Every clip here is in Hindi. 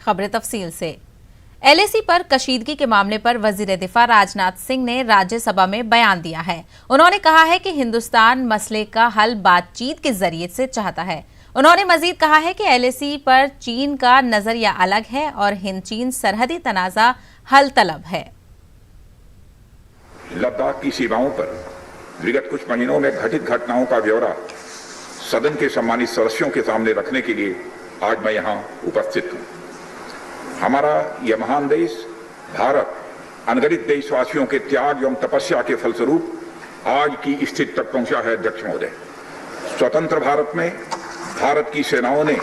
खबरें तफसील से। एलएसी पर कशीदगी के मामले पर वजीर दिफा राजनाथ सिंह ने राज्यसभा में बयान दिया है। उन्होंने कहा है कि हिंदुस्तान मसले का हल बातचीत के जरिए से चाहता है। उन्होंने मजीद कहा है कि एलएसी पर चीन का नजरिया अलग है और हिंद चीन सरहदी तनाजा हल तलब है। लद्दाख की सीमाओं पर विगत कुछ महीनों में घटित घटनाओं का ब्यौरा सदन के सम्मानित सदस्यों के सामने रखने के लिए आज मैं यहाँ उपस्थित हूँ। हमारा यह महान देश भारत अनगिनत देशवासियों के त्याग एवं तपस्या के फलस्वरूप आज की स्थिति तक पहुंचा है। अध्यक्ष महोदय, स्वतंत्र भारत में भारत की सेनाओं ने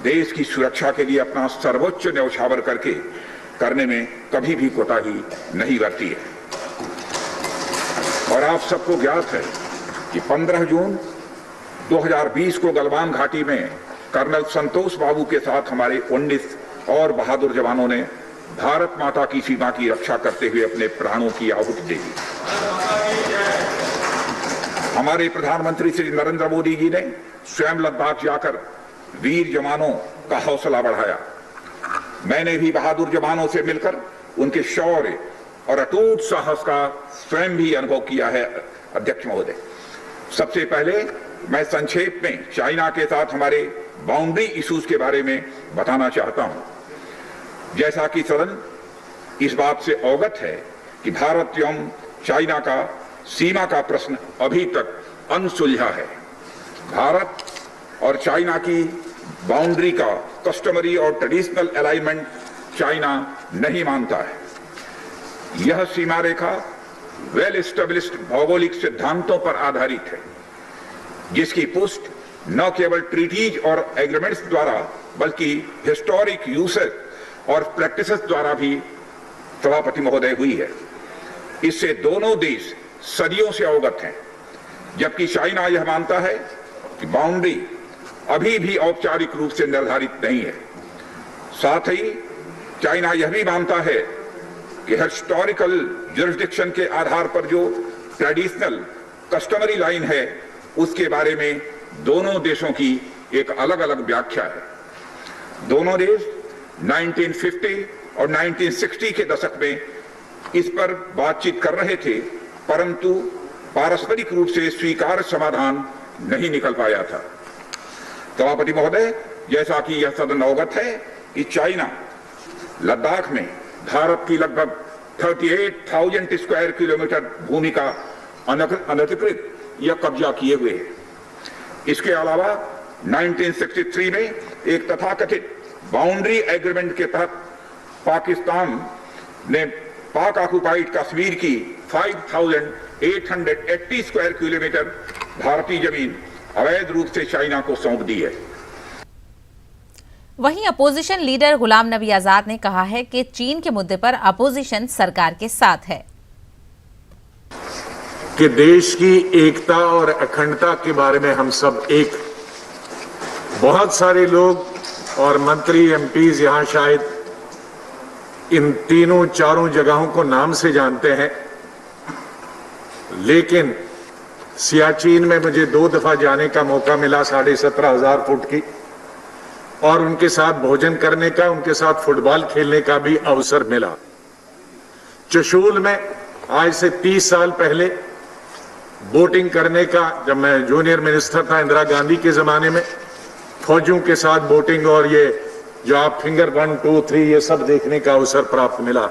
देश की सुरक्षा के लिए अपना सर्वोच्च न्यौछावर करने में कभी भी कोताही नहीं बरती है। और आप सबको ज्ञात है कि 15 जून 2020 को गलवान घाटी में कर्नल संतोष बाबू के साथ हमारे 19 और बहादुर जवानों ने भारत माता की सीमा की रक्षा करते हुए अपने प्राणों की आहुति दे दी। हमारे प्रधानमंत्री श्री नरेंद्र मोदी जी ने स्वयं लद्दाख जाकर वीर जवानों का हौसला बढ़ाया। मैंने भी बहादुर जवानों से मिलकर उनके शौर्य और अटूट साहस का स्वयं भी अनुभव किया है। अध्यक्ष महोदय, सबसे पहले मैं संक्षेप में चाइना के साथ हमारे बाउंड्री इश्यूज के बारे में बताना चाहता हूं। जैसा कि सदन इस बात से अवगत है कि भारत एवं चाइना का सीमा का प्रश्न अभी तक अनसुलझा है। भारत और चाइना की बाउंड्री का कस्टमरी और ट्रेडिशनल अलाइनमेंट चाइना नहीं मानता है। यह सीमा रेखा वेल एस्टेब्लिश्ड भौगोलिक सिद्धांतों पर आधारित है, जिसकी पुष्टि न केवल ट्रीटीज और एग्रीमेंट्स द्वारा बल्कि हिस्टोरिक यूसेज और प्रैक्टिसेस द्वारा भी सभापति महोदय हुई है। इससे दोनों देश सदियों से अवगत हैं, जबकि चाइना यह मानता है कि बाउंड्री अभी भी औपचारिक रूप से निर्धारित नहीं है। साथ ही चाइना यह भी मानता है कि हिस्टोरिकल जुरिस्डिक्शन के आधार पर जो ट्रेडिशनल कस्टमरी लाइन है उसके बारे में दोनों देशों की एक अलग अलग व्याख्या है। दोनों देश 1950 और 1960 के दशक में इस पर बातचीत कर रहे थे, परंतु पारस्परिक रूप से स्वीकार्य समाधान नहीं निकल पाया था। सभापति महोदय, जैसा कि यह सदन अवगत है कि चाइना लद्दाख में भारत की लगभग 38,000 स्क्वायर किलोमीटर भूमि का अनधिकृत या कब्जा किए हुए है। इसके अलावा 1963 में एक तथाकथित बाउंड्री एग्रीमेंट के तहत पाकिस्तान ने पाक ऑक्युपाइड कश्मीर की 5,880 स्क्वायर किलोमीटर भारतीय जमीन अवैध रूप से चाइना को सौंप दी है। वहीं अपोजिशन लीडर गुलाम नबी आजाद ने कहा है कि चीन के मुद्दे पर अपोजिशन सरकार के साथ है। कि देश की एकता और अखंडता के बारे में हम सब एक, बहुत सारे लोग और मंत्री एमपीज यहां शायद इन तीनों चारों जगहों को नाम से जानते हैं, लेकिन सियाचिन में मुझे 2 दफा जाने का मौका मिला 17,500 फुट की, और उनके साथ भोजन करने का, उनके साथ फुटबॉल खेलने का भी अवसर मिला। चशूल में आज से 30 साल पहले बोटिंग करने का, जब मैं जूनियर मिनिस्टर था इंदिरा गांधी के जमाने में, फौजियों के साथ बोटिंग और ये जो आप फिंगर 1, 2, 3 ये सब देखने का अवसर प्राप्त मिला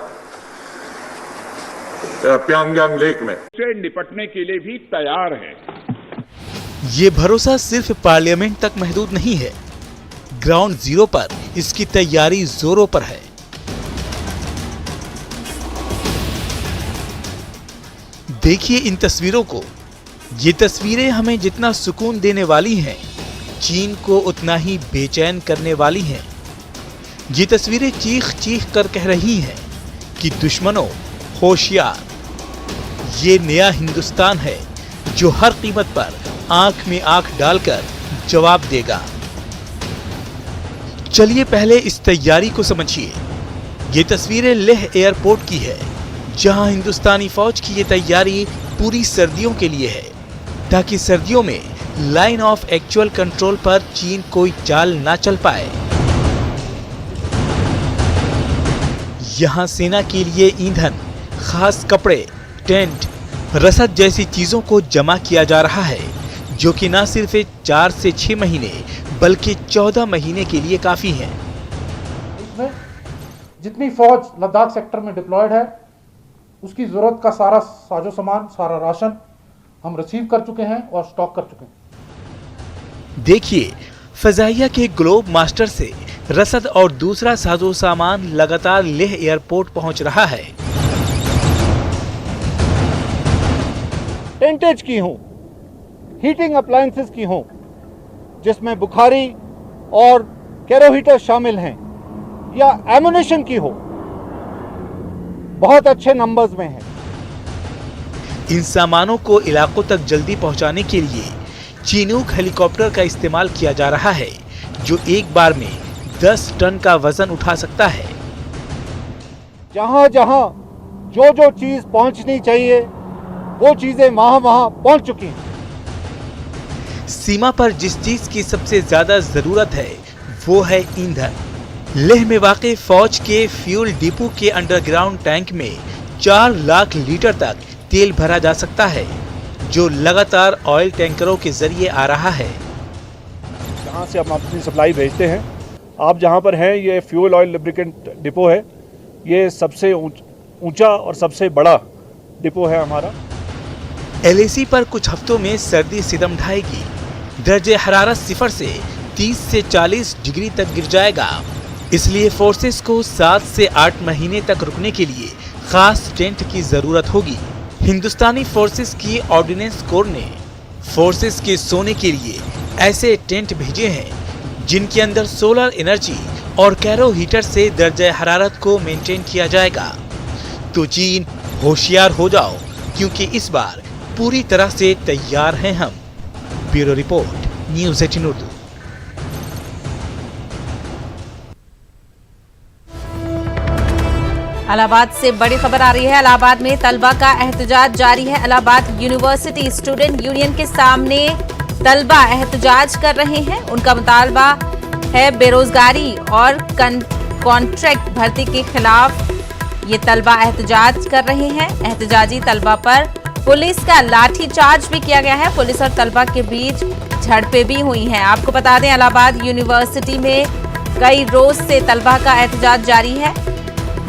प्यांगयांग लेक में। से निपटने के लिए भी तैयार है। ये भरोसा सिर्फ पार्लियामेंट तक महदूद नहीं है, ग्राउंड जीरो पर इसकी तैयारी जोरों पर है। देखिए इन तस्वीरों को। ये तस्वीरें हमें जितना सुकून देने वाली हैं, चीन को उतना ही बेचैन करने वाली हैं। ये तस्वीरें चीख चीख कर कह रही हैं कि दुश्मनों होशियार, ये नया हिंदुस्तान है जो हर कीमत पर आंख में आंख डालकर जवाब देगा। चलिए पहले इस तैयारी को समझिए। ये तस्वीरें लेह एयरपोर्ट की है, जहां हिंदुस्तानी फौज की ये तैयारी पूरी सर्दियों के लिए है, ताकि सर्दियों में लाइन ऑफ एक्चुअल कंट्रोल पर चीन कोई चाल ना चल पाए। यहाँ सेना के लिए ईंधन, खास कपड़े, टेंट, रसद जैसी चीजों को जमा किया जा रहा है, जो कि न सिर्फ 4 से 6 महीने बल्कि 14 महीने के लिए काफी है। इसमें जितनी फौज लद्दाख सेक्टर में डिप्लॉयड है, उसकी जरूरत का सारा साजो सामान, सारा राशन हम रिसीव कर चुके हैं और स्टॉक कर चुके हैं। देखिए, फजाइया के ग्लोब मास्टर से रसद और दूसरा साजो सामान लगातार लेह एयरपोर्ट पहुंच रहा है। टेंटेज की हों, हीटिंग अप्लायंसेस की हों, जिसमें बुखारी और कैरो हीटर शामिल हैं, या एमुनेशन की हो, बहुत अच्छे नंबर्स में है। इन सामानों को इलाकों तक जल्दी पहुंचाने के लिए चीनूक हेलीकॉप्टर का इस्तेमाल किया जा रहा है, जो एक बार में 10 टन का वजन उठा सकता है। जहां जहां जो चीज पहुंचनी चाहिए वो चीजें वहां पहुंच चुकी हैं। सीमा पर जिस चीज की सबसे ज्यादा जरूरत है वो है ईंधन। लेह में वाक़ई फौज के फ्यूल डिपो के अंडरग्राउंड टैंक में 4 लाख लीटर तक तेल भरा जा सकता है, जो लगातार ऑयल टैंकरों के जरिए आ रहा है। जहां से हम अपनी सप्लाई भेजते हैं, आप जहां पर हैं, ये फ्यूल ऑयल लुब्रिकेंट डिपो है। ये सबसे ऊंचा और सबसे बड़ा डिपो है हमारा। LAC पर कुछ हफ्तों में सर्दी सितम ढाएगी। दर्जे हरारत 0 से 30 से 40 डिग्री तक गिर जाएगा। इसलिए फोर्सेस को 7 से 8 महीने तक रुकने के लिए खास टेंट की जरूरत होगी। हिंदुस्तानी फोर्सेस की ऑर्डिनेंस कोर ने फोर्सेस के सोने के लिए ऐसे टेंट भेजे हैं जिनके अंदर सोलर एनर्जी और कैरो हीटर से दर्जे हरारत को मेंटेन किया जाएगा। तो चीन, होशियार हो जाओ, क्योंकि इस बार पूरी तरह से तैयार हैं हम। Bureau report, news 18 Urdu. Allahabad से बड़ी खबर आ रही है। इलाहाबाद में तलबा का एहतजाज जारी है। इलाहाबाद यूनिवर्सिटी स्टूडेंट यूनियन के सामने तलबा एहतजाज कर रहे हैं। उनका मुतालबा है बेरोजगारी और कॉन्ट्रैक्ट भर्ती के खिलाफ। ये तलबा एहतजाज कर रहे हैं। एहतजाजी तलबा पर पुलिस का लाठीचार्ज भी किया गया है। पुलिस और तलबा के बीच झड़पें भी हुई हैं। आपको बता दें, इलाहाबाद यूनिवर्सिटी में कई रोज से तलबा का एहतजाज जारी है,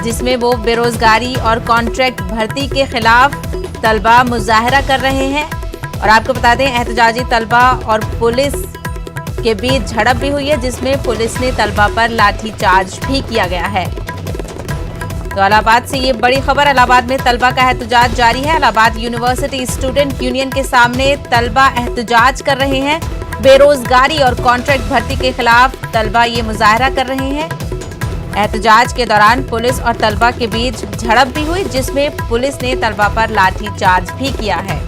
जिसमें वो बेरोजगारी और कॉन्ट्रैक्ट भर्ती के खिलाफ तलबा मुजाहरा कर रहे हैं। और आपको बता दें, एहतजाजी तलबा और पुलिस के बीच झड़प भी हुई है, जिसमें पुलिस ने तलबा पर लाठीचार्ज भी किया गया है। तो इलाहाबाद से ये बड़ी खबर। इलाहाबाद में तलबा का एहतजाज जारी है। इलाहाबाद यूनिवर्सिटी स्टूडेंट यूनियन के सामने तलबा एहतजाज कर रहे हैं। बेरोजगारी और कॉन्ट्रैक्ट भर्ती के खिलाफ तलबा ये मुजाहरा कर रहे हैं। एहतजाज के दौरान पुलिस और तलबा के बीच झड़प भी हुई, जिसमें पुलिस ने तलबा पर लाठीचार्ज भी किया है।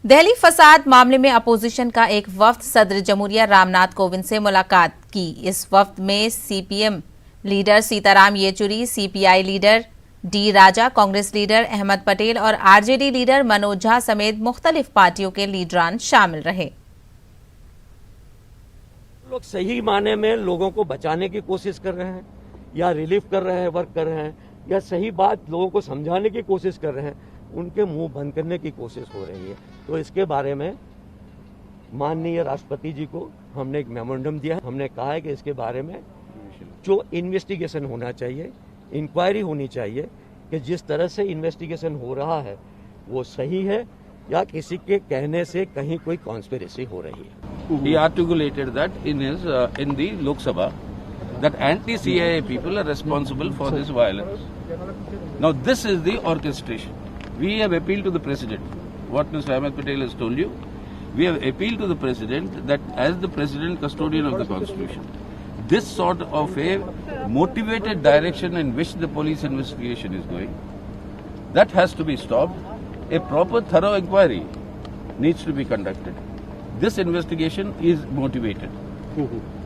दिल्ली फसाद मामले में अपोजिशन का एक वफ्द सदर जमहूरिया रामनाथ कोविंद से मुलाकात की। इस वफ्द में CPM leader Sitaram Yechury, CPI leader D राजा, कांग्रेस लीडर अहमद पटेल और RJD लीडर मनोज झा समेत मुख्तलिफ पार्टियों के लीडरान शामिल रहे। लोग सही माने में लोगों को बचाने की कोशिश कर रहे हैं, या रिलीफ कर रहे हैं, वर्क कर रहे हैं, या सही बात लोगों को समझाने की कोशिश कर रहे हैं, उनके मुंह बंद करने की कोशिश हो रही है। तो इसके बारे में माननीय राष्ट्रपति जी को हमने एक मेमोरेंडम दिया। हमने कहा है कि इसके बारे में जो इन्वेस्टिगेशन होना चाहिए, इंक्वायरी होनी चाहिए कि जिस तरह से इन्वेस्टिगेशन हो रहा है वो सही है या किसी के कहने से कहीं कोई कॉन्स्पिरेसी हो रही है। He articulated that in the Lok Sabha that anti-CIA people are responsible for this violence. Now this is the orchestration. We have appealed to the President. What Mr. Ahmed Patel has told you, we have appealed to the President that as the President custodian of the Constitution, this sort of a motivated direction in which the police investigation is going, that has to be stopped. A proper thorough inquiry needs to be conducted. This investigation is motivated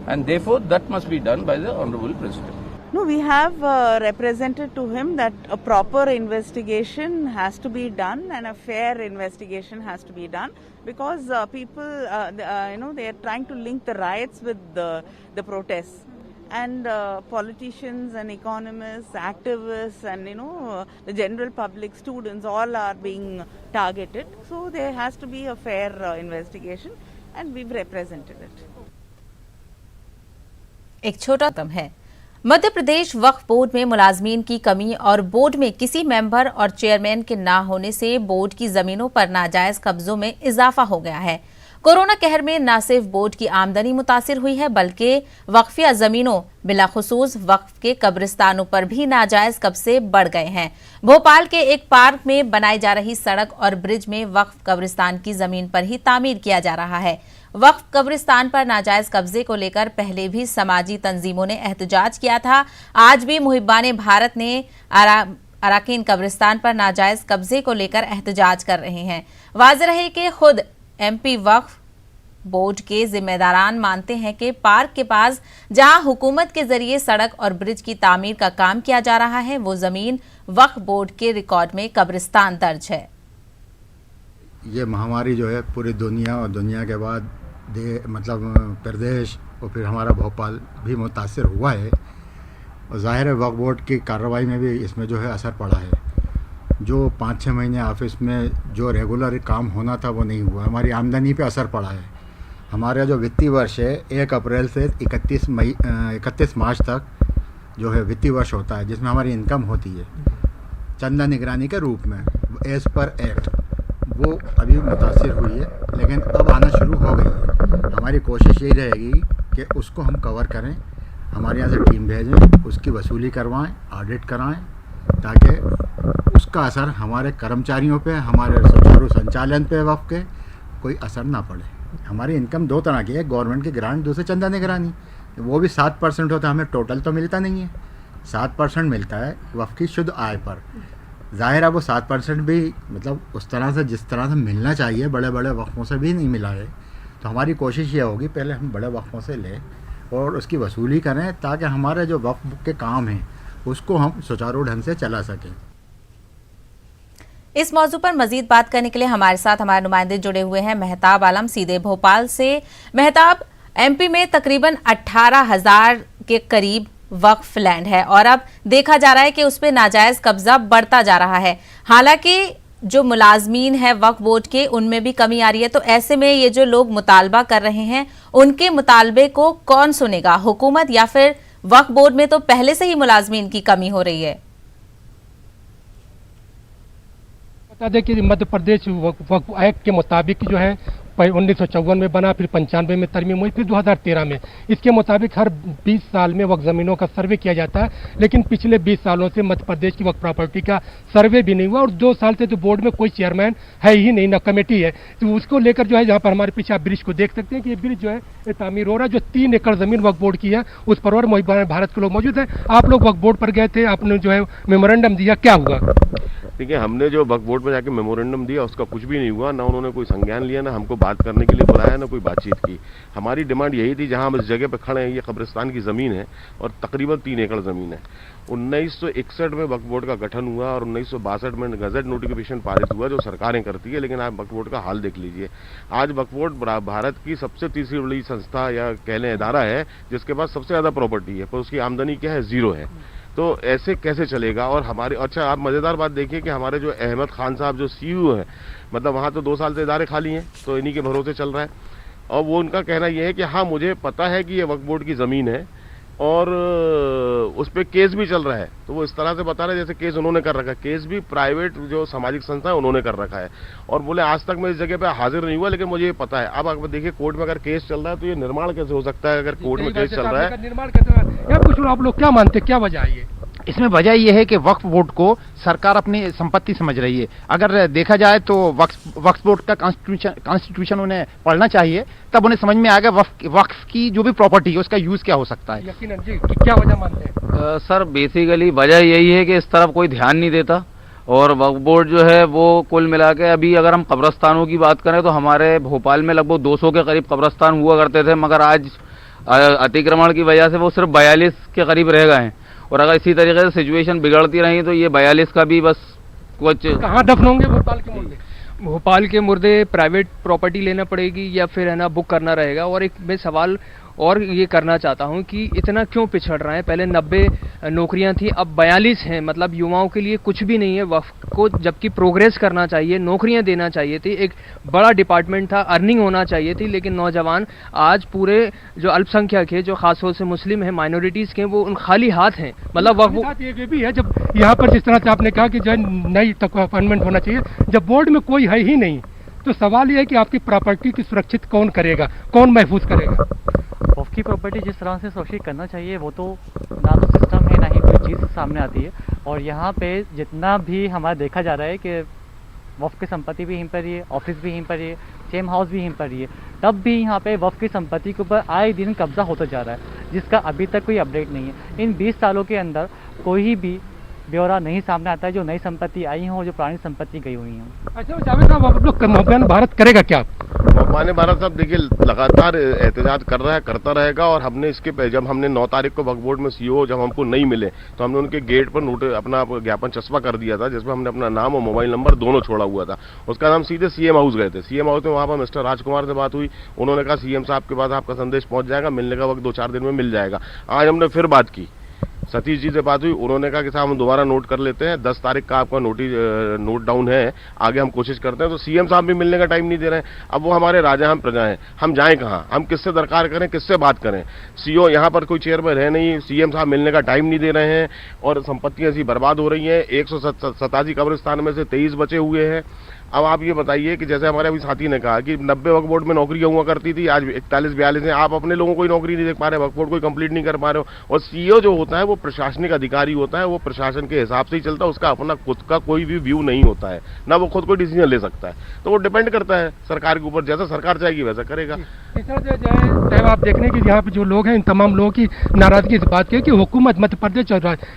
and therefore that must be done by the Honorable President. No, we have represented to him that a proper investigation has to be done and a fair investigation has to be done, because people, they are trying to link the riots with the protests. And politicians and economists, activists, and the general public, students, all are being targeted. So there has to be a fair investigation, and we've represented it. एक छोटा कदम है। मध्य प्रदेश वक्फ बोर्ड में मुलाजमीन की कमी और बोर्ड में किसी मेंबर और चेयरमैन के ना होने से बोर्ड की जमीनों पर नाजायज कब्जों में इजाफा हो गया है। कोरोना कहर में न सिर्फ बोर्ड की आमदनी मुतासिर हुई है, बल्कि वक्फिया जमीनों बिलाखुसूस वक्फ के कब्रिस्तानों पर भी नाजायज कब्जे बढ़ गए हैं। भोपाल के एक पार्क में बनाई जा रही सड़क और ब्रिज में वक्फ कब्रिस्तान की जमीन पर ही तामीर किया जा रहा है। वक्फ कब्रिस्तान पर नाजायज कब्जे को लेकर पहले भी समाजी तंजीमों ने एहतजाज किया था। आज भी मुहिब्बान भारत ने अराकीन कब्रिस्तान पर नाजायज कब्जे को लेकर एहतजाज कर रहे हैं। वाज़ेह रहे कि खुद एमपी वक्फ बोर्ड के जिम्मेदारान मानते हैं कि पार्क के पास जहां हुकूमत के जरिए सड़क और ब्रिज की तामीर का काम किया जा रहा है, वो जमीन वक्फ बोर्ड के रिकॉर्ड में कब्रिस्तान दर्ज है। ये महामारी जो है पूरी दुनिया और दुनिया के बाद प्रदेश और फिर हमारा भोपाल भी मुतासिर हुआ है, और ज़ाहिर है वक्फ बोर्ड की कार्रवाई में भी इसमें जो है असर पड़ा है। जो 5-6 महीने ऑफिस में जो रेगुलर काम होना था वो नहीं हुआ, हमारी आमदनी पे असर पड़ा है। हमारा जो वित्तीय वर्ष है 1 अप्रैल से 31 मार्च तक जो है वित्तीय वर्ष होता है, जिसमें हमारी इनकम होती है चंदा निगरानी के रूप में एज पर एक्ट, वो अभी मुतासिर हुई है, लेकिन अब आना शुरू हो गई है। हमारी कोशिश यही रहेगी कि उसको हम कवर करें, हमारे यहाँ से टीम भेजें, उसकी वसूली करवाएं, ऑडिट कराएं, ताकि उसका असर हमारे कर्मचारियों पे, हमारे सुचारू संचालन पे वक्फ के कोई असर ना पड़े। हमारी इनकम 2 तरह की है, गवर्नमेंट की ग्रांट, दूसरे चंदा निगरानी। वो भी 7% होता है, हमें टोटल तो मिलता नहीं है, 7% मिलता है वक्फ की शुद्ध आय पर। ज़ाहिर है वो 7% भी उस तरह से जिस तरह से मिलना चाहिए बड़े बड़े वक्फों से भी नहीं मिला है। तो हमारी कोशिश ये होगी पहले हम बड़े वक्फों से लें और उसकी वसूली करें, ताकि हमारे जो वक्फ के काम हैं उसको हम सुचारू ढंग से चला सकें। इस मौजू पर मजीद बात करने के लिए हमारे साथ हमारे नुमाइंदे जुड़े हुए हैं। मेहताब आलम सीधे भोपाल से। मेहताब, एमपी में तकरीबन 18,000 के करीब वक्फ लैंड है और अब देखा जा रहा है कि उस पर नाजायज कब्जा बढ़ता जा रहा है। हालांकि जो मुलाजमीन है वक्फ बोर्ड के, उनमें भी कमी आ रही है। तो ऐसे में ये जो लोग मुतालबा कर रहे हैं, उनके मुतालबे को कौन सुनेगा, हुकूमत या फिर वक्फ बोर्ड में तो पहले से ही मुलाजमीन की कमी हो रही है? बता दें कि मध्य प्रदेश वक्फ एक्ट के मुताबिक जो है 1954 में बना, फिर 95 में तरमीम हुई, फिर 2013 में। इसके मुताबिक हर 20 साल में वक्फ ज़मीनों का सर्वे किया जाता है, लेकिन पिछले 20 सालों से मध्य प्रदेश की वक्फ प्रॉपर्टी का सर्वे भी नहीं हुआ और 2 साल से तो बोर्ड में कोई चेयरमैन है ही नहीं, ना कमेटी है। तो उसको लेकर जो है, जहाँ पर हमारे पीछे आप ब्रिज को देख सकते हैं कि ये ब्रिज जो है ये तामीर हो रहा है, जो 3 एकड़ ज़मीन वक्फ बोर्ड की है, उस पर और मुहिब्बान भारत के लोग मौजूद हैं। आप लोग वक्फ बोर्ड पर गए थे, आपने जो है मेमोरेंडम दिया, क्या हुआ? देखिए, हमने जो वक्फ बोर्ड में जाके मेमोरेंडम दिया उसका कुछ भी नहीं हुआ, ना उन्होंने कोई संज्ञान लिया, ना हमको बात करने के लिए बुलाया, ना कोई बातचीत की। हमारी डिमांड यही थी, जहां हम इस जगह पे खड़े हैं ये कब्रिस्तान की ज़मीन है और तकरीबन 3 एकड़ ज़मीन है। 1961 में वक्फ बोर्ड का गठन हुआ और 1962 में गजट नोटिफिकेशन पारित हुआ, जो सरकारें करती है। लेकिन आप वक्फ बोर्ड का हाल देख लीजिए। आज वक्फ बोर्ड भारत की सबसे तीसरी बड़ी संस्था या कह लें इदारा है जिसके पास सबसे ज़्यादा प्रॉपर्टी है, पर उसकी आमदनी क्या है? 0 है। तो ऐसे कैसे चलेगा? और हमारे, अच्छा आप मज़ेदार बात देखिए कि हमारे जो अहमद खान साहब जो सीईओ हैं, वहाँ तो 2 साल से इदारे खाली हैं, तो इन्हीं के भरोसे चल रहा है। और वो उनका कहना ये है कि हाँ, मुझे पता है कि ये वक्फ बोर्ड की ज़मीन है और उस पर केस भी चल रहा है। तो वो इस तरह से बता रहे जैसे केस उन्होंने कर रखा है, केस भी प्राइवेट जो सामाजिक संस्था है उन्होंने कर रखा है। और बोले आज तक मैं इस जगह पे हाजिर नहीं हुआ, लेकिन मुझे ये पता है। अब आप देखिए कोर्ट में अगर केस चल रहा है तो ये निर्माण कैसे हो सकता है? अगर कोर्ट में केस चल रहा है, निर्माण कैसे? आप लोग क्या मानते, क्या वजह है? इसमें वजह यह है कि वक्फ बोर्ड को सरकार अपनी संपत्ति समझ रही है। अगर देखा जाए तो वक्फ बोर्ड का कॉन्स्टिट्यूशन उन्हें पढ़ना चाहिए, तब उन्हें समझ में आएगा वक्फ की जो भी प्रॉपर्टी है उसका यूज क्या हो सकता है। यकीनन जी, क्या वजह मानते हैं? सर बेसिकली वजह यही है कि इस तरफ कोई ध्यान नहीं देता और वक्फ बोर्ड जो है वो कुल मिला के, अभी अगर हम कब्रस्तानों की बात करें तो हमारे भोपाल में लगभग 200 के करीब कब्रस्तान हुआ करते थे, मगर आज अतिक्रमण की वजह से वो सिर्फ 42 के करीब रह गए हैं। और अगर इसी तरीके से सिचुएशन बिगड़ती रही तो ये 42 का भी बस कुछ। कहाँ दफन होंगे भोपाल के मुर्दे? भोपाल के मुर्दे प्राइवेट प्रॉपर्टी लेना पड़ेगी या फिर है ना बुक करना रहेगा। और एक मैं सवाल और ये करना चाहता हूँ कि इतना क्यों पिछड़ रहे हैं? पहले 90 नौकरियां थी, अब 42 हैं। मतलब युवाओं के लिए कुछ भी नहीं है वक्फ को, जबकि प्रोग्रेस करना चाहिए, नौकरियां देना चाहिए थी, एक बड़ा डिपार्टमेंट था, अर्निंग होना चाहिए थी। लेकिन नौजवान आज पूरे जो अल्पसंख्यक है, जो खासतौर से मुस्लिम है, माइनॉरिटीज़ के, वो उन खाली हाथ हैं। मतलब वक्फ ये भी है, जब यहाँ पर जिस तरह से आपने कहा कि जो नई अपॉइंटमेंट होना चाहिए, जब बोर्ड में कोई है ही नहीं तो सवाल ये है कि आपकी प्रॉपर्टी की सुरक्षित कौन करेगा, कौन महफूज करेगा? वक्फ की प्रॉपर्टी जिस तरह से सुरक्षित करना चाहिए वो तो ना तो सिस्टम है ना ही कोई चीज़ सामने आती है। और यहाँ पे जितना भी हमारा देखा जा रहा है कि वक्फ की संपत्ति भी यहीं पर ही है, ऑफिस भी यहीं पर ही है, सेम हाउस भी यहीं पर ही है, तब भी यहाँ पे वक्फ की संपत्ति के ऊपर आए दिन कब्जा होता जा रहा है, जिसका अभी तक कोई अपडेट नहीं है। इन 20 सालों के अंदर कोई भी ब्यौरा नहीं सामने आता है जो नई संपत्ति आई हो, जो पुरानी संपत्ति गई हुई हो। अच्छा जावेद साहब, आप लोग मौबान भारत करेगा क्या? मौबान भारत साहब देखिए लगातार एहतजाज कर रहा है, करता रहेगा। और हमने इसके जब हमने 9 तारीख को वक्फ बोर्ड में सीईओ जब हमको नहीं मिले तो हमने उनके गेट पर नोट अपना ज्ञापन चस्पा कर दिया था, जिसमें हमने अपना नाम और मोबाइल नंबर दोनों छोड़ा हुआ था। उसका हम सीधे सीएम हाउस गए थे। सीएम हाउस में वहाँ पर मिस्टर राजकुमार से बात हुई। उन्होंने कहा सीएम साहब के पास आपका संदेश पहुंच जाएगा, मिलने का वक्त 2-4 दिन में मिल जाएगा। आज हमने फिर बात की, सतीश जी से बात हुई। उन्होंने कहा कि साहब हम दोबारा नोट कर लेते हैं, 10 तारीख का आपका नोट डाउन है, आगे हम कोशिश करते हैं। तो सीएम साहब भी मिलने का टाइम नहीं दे रहे हैं। अब वो हमारे राजा हम प्रजा हैं, हम जाएं कहाँ, हम किससे दरकार करें, किससे बात करें? सीओ यहाँ पर कोई चेयर पर है नहीं, सीएम साहब मिलने का टाइम नहीं दे रहे हैं और संपत्तियां ऐसी बर्बाद हो रही हैं। 187 कब्रिस्तान में से 23 बचे हुए हैं। अब आप ये बताइए कि जैसे हमारे अभी साथी ने कहा कि 90 वक्फ बोर्ड में नौकरियां हुआ करती थी, आज 41-42 हैं। आप अपने लोगों को नौकरी नहीं दे पा रहे, वक्फ बोर्ड कोई कंप्लीट नहीं कर पा रहे हो। और सीईओ जो होता है वो प्रशासनिक अधिकारी होता है, वो प्रशासन के हिसाब से ही चलता है, उसका अपना खुद का कोई भी व्यू नहीं होता है, ना वो खुद कोई डिसीजन ले सकता है। तो वो डिपेंड करता है सरकार के ऊपर, जैसा सरकार चाहेगी वैसा करेगा। आप देखने की यहाँ पे जो लोग हैं, इन तमाम लोगों की नाराजगी इस बात की है कि हुकूमत मध्य प्रदेश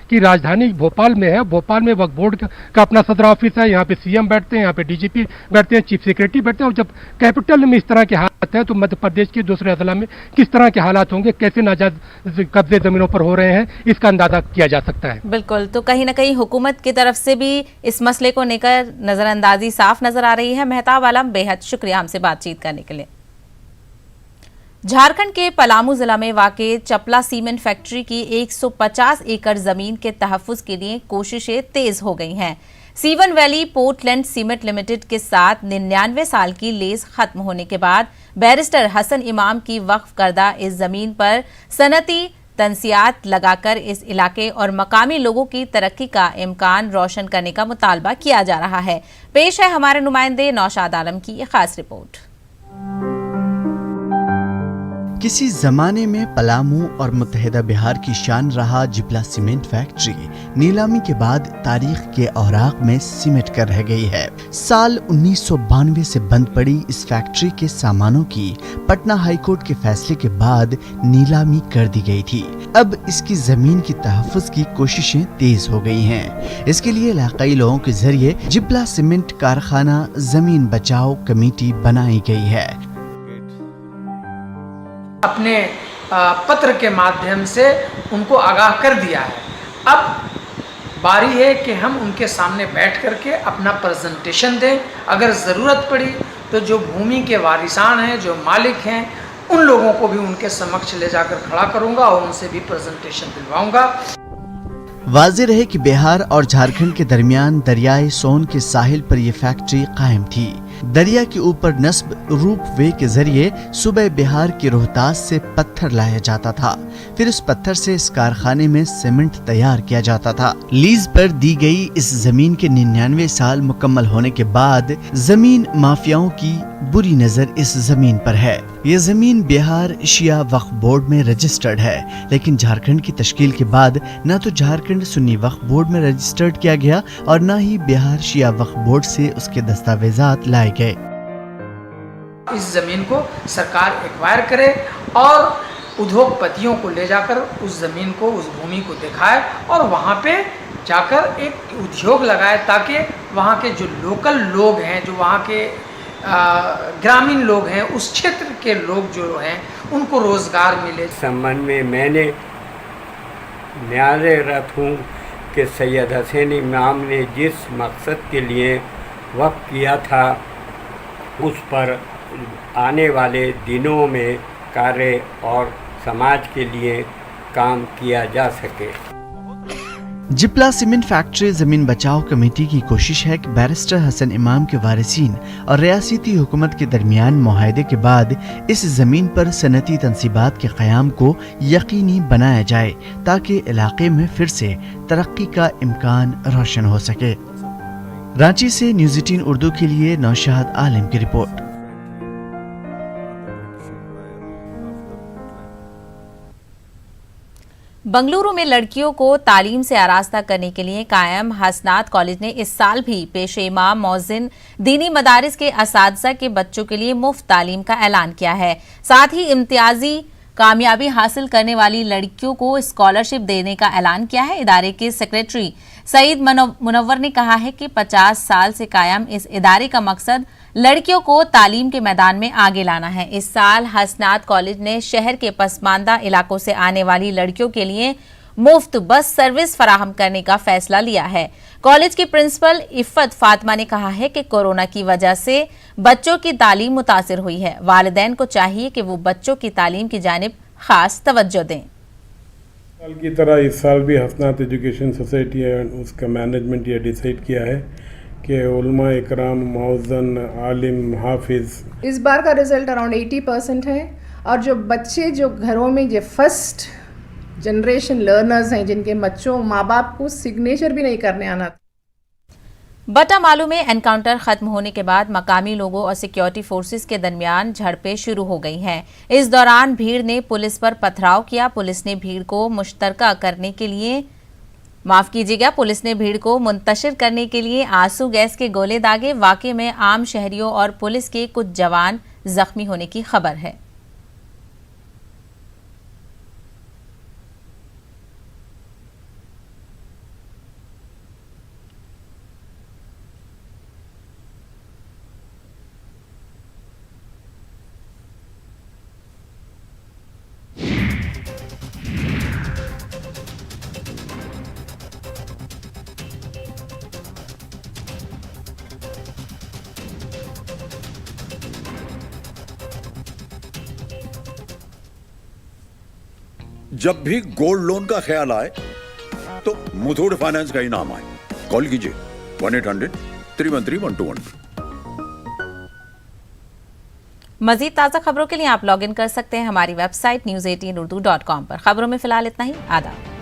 की राजधानी भोपाल में है, भोपाल में वक्फ बोर्ड का अपना सदर ऑफिस है, यहाँ पे सीएम बैठते हैं, यहाँ पे डीजीपी बैठते हैं, चीफ सेक्रेटरी बैठते हैं। और जब कैपिटल में इस तरह के हालात हैं तो मध्य प्रदेश के दूसरे अजला में किस तरह के हालात होंगे, कैसे नाजायज कब्जे जमीनों पर हो रहे हैं, इसका अंदाजा किया जा सकता है। बिल्कुल, तो कहीं ना कहीं हुकूमत की तरफ से भी इस मसले को लेकर नजरअंदाजी साफ नजर आ रही है। मेहताब आलम, बेहद शुक्रिया हमसे बातचीत करने के लिए। झारखंड के पलामू जिला में वाक़ चपला सीमेंट फैक्ट्री की 150 एकड़ जमीन के तहफ्फुज के लिए कोशिशें तेज हो गई हैं। सीवन वैली पोर्टलैंड सीमेंट लिमिटेड के साथ 99 साल की लीज खत्म होने के बाद बैरिस्टर हसन इमाम की वक्फ करदा इस जमीन पर सनती तंसियात लगाकर इस इलाके और मकामी लोगों की तरक्की का इम्कान रोशन करने का मुतालबा किया जा रहा है। पेश है हमारे नुमाइंदे नौशाद आलम की एक खास रिपोर्ट। किसी जमाने में पलामू और मुत्तहिदा बिहार की शान रहा जिपला सीमेंट फैक्ट्री नीलामी के बाद तारीख के औराक में सिमट कर रह गई है। साल 1992 से बंद पड़ी इस फैक्ट्री के सामानों की पटना हाईकोर्ट के फैसले के बाद नीलामी कर दी गई थी। अब इसकी जमीन की तहफ्फुज की कोशिशें तेज हो गई हैं। इसके लिए इलाकाई लोगों के जरिए जिपला सीमेंट कारखाना जमीन बचाओ कमेटी बनाई गई है। अपने पत्र के माध्यम से उनको आगाह कर दिया है। अब बारी है कि हम उनके सामने बैठ करके अपना प्रेजेंटेशन दें। अगर ज़रूरत पड़ी तो जो भूमि के वारिसान हैं, जो मालिक हैं, उन लोगों को भी उनके समक्ष ले जाकर खड़ा करूंगा और उनसे भी प्रेजेंटेशन दिलवाऊंगा। वाज़ेह रहे कि बिहार और झारखंड के दरमियान दरियाए सोन के साहिल पर यह फैक्ट्री कायम थी। दरिया के ऊपर नस्ब रूप वे के जरिए सुबह बिहार के रोहतास से पत्थर लाया जाता था, फिर उस पत्थर से इस कारखाने में सीमेंट तैयार किया जाता था। लीज पर दी गई इस जमीन के 99 साल मुकम्मल होने के बाद जमीन माफियाओं की बुरी नजर इस जमीन पर है। ये जमीन बिहार शिया वक्फ बोर्ड में रजिस्टर्ड है, लेकिन झारखंड की तश्कील के बाद न तो झारखंड सुन्नी वक्फ बोर्ड में रजिस्टर्ड किया गया और न ही बिहार शिया वक्फ बोर्ड से उसके दस्तावेजात लाए गए। इस जमीन को सरकार एक्वायर करे और उद्योगपतियों को ले जाकर उस जमीन को, उस भूमि को दिखाए और वहाँ पे जाकर एक उद्योग लगाए, ताकि वहाँ के जो लोकल लोग हैं, जो वहाँ के ग्रामीण लोग हैं, उस क्षेत्र के लोग जो हैं, उनको रोजगार मिले। संबंध में मैंने न्यायालयरत हूँ कि सैयद हसैन इमाम ने जिस मकसद के लिए वक़्फ़ किया था उस पर आने वाले दिनों में कार्य और समाज के लिए काम किया जा सके। जिप्ला सीमेंट फैक्ट्री जमीन बचाओ कमेटी की कोशिश है कि बैरिस्टर हसन इमाम के वारिसीन और रियासती हुकूमत के दरमियान मुआहदे के बाद इस जमीन पर सनती तंसीबात के क़याम को यकीनी बनाया जाए ताकि इलाके में फिर से तरक्की का इम्कान रोशन हो सके। रांची से न्यूज़ 18 उर्दू के लिए नौशाद आलिम की रिपोर्ट। बंगलुरु में लड़कियों को तालीम से आरास्ता करने के लिए कायम हसनात कॉलेज ने इस साल भी पेशे इमाम मौजिन दीनी मदारिस के असातिज़ा के बच्चों के लिए मुफ्त तालीम का ऐलान किया है। साथ ही इम्तियाजी कामयाबी हासिल करने वाली लड़कियों को स्कॉलरशिप देने का ऐलान किया है। इदारे के सेक्रेटरी सईद मुनव्वर ने कहा है कि 50 साल से कायम इस इदारे का मकसद लड़कियों को तालीम के मैदान में आगे लाना है। इस साल हसनात कॉलेज ने शहर के पसमानदा इलाकों से आने वाली लड़कियों के लिए मुफ्त बस सर्विस फराहम करने का फैसला लिया है। कॉलेज की प्रिंसिपल इफ़त फातिमा ने कहा है कि कोरोना की वजह से बच्चों की तालीम मुतासिर हुई है। वालिदैन को चाहिए कि वो बच्चों की तालीम की जानिब खास तवज्जो दें। साल की तरह इस साल भी हसनात एजुकेशन सोसाइटी है उसका मैनेजमेंट ये डिसाइड किया है कि उलमा इकराम मौज़न आलिम हाफिज इस बार का रिजल्ट अराउंड 80% है और जो बच्चे जो घरों में ये फर्स्ट जनरेशन लर्नर्स हैं जिनके बच्चों माँ बाप को सिग्नेचर भी नहीं करने आना। बटामालू में एनकाउंटर खत्म होने के बाद मकामी लोगों और सिक्योरिटी फोर्सेस के दरमियान झड़पें शुरू हो गई हैं। इस दौरान भीड़ ने पुलिस पर पथराव किया। पुलिस ने भीड़ को मुश्तरका करने के लिए पुलिस ने भीड़ को मुंतशिर करने के लिए आंसू गैस के गोले दागे। वाकये में आम शहरियों और पुलिस के कुछ जवान जख्मी होने की खबर है। जब भी गोल्ड लोन का ख्याल आए तो मुथूट फाइनेंस का ही नाम आए। कॉल कीजिए 1-800-313-1212। मजीद ताज़ा खबरों के लिए आप लॉग इन कर सकते हैं हमारी वेबसाइट news18urdu.com पर। खबरों में फिलहाल इतना ही। आदाब।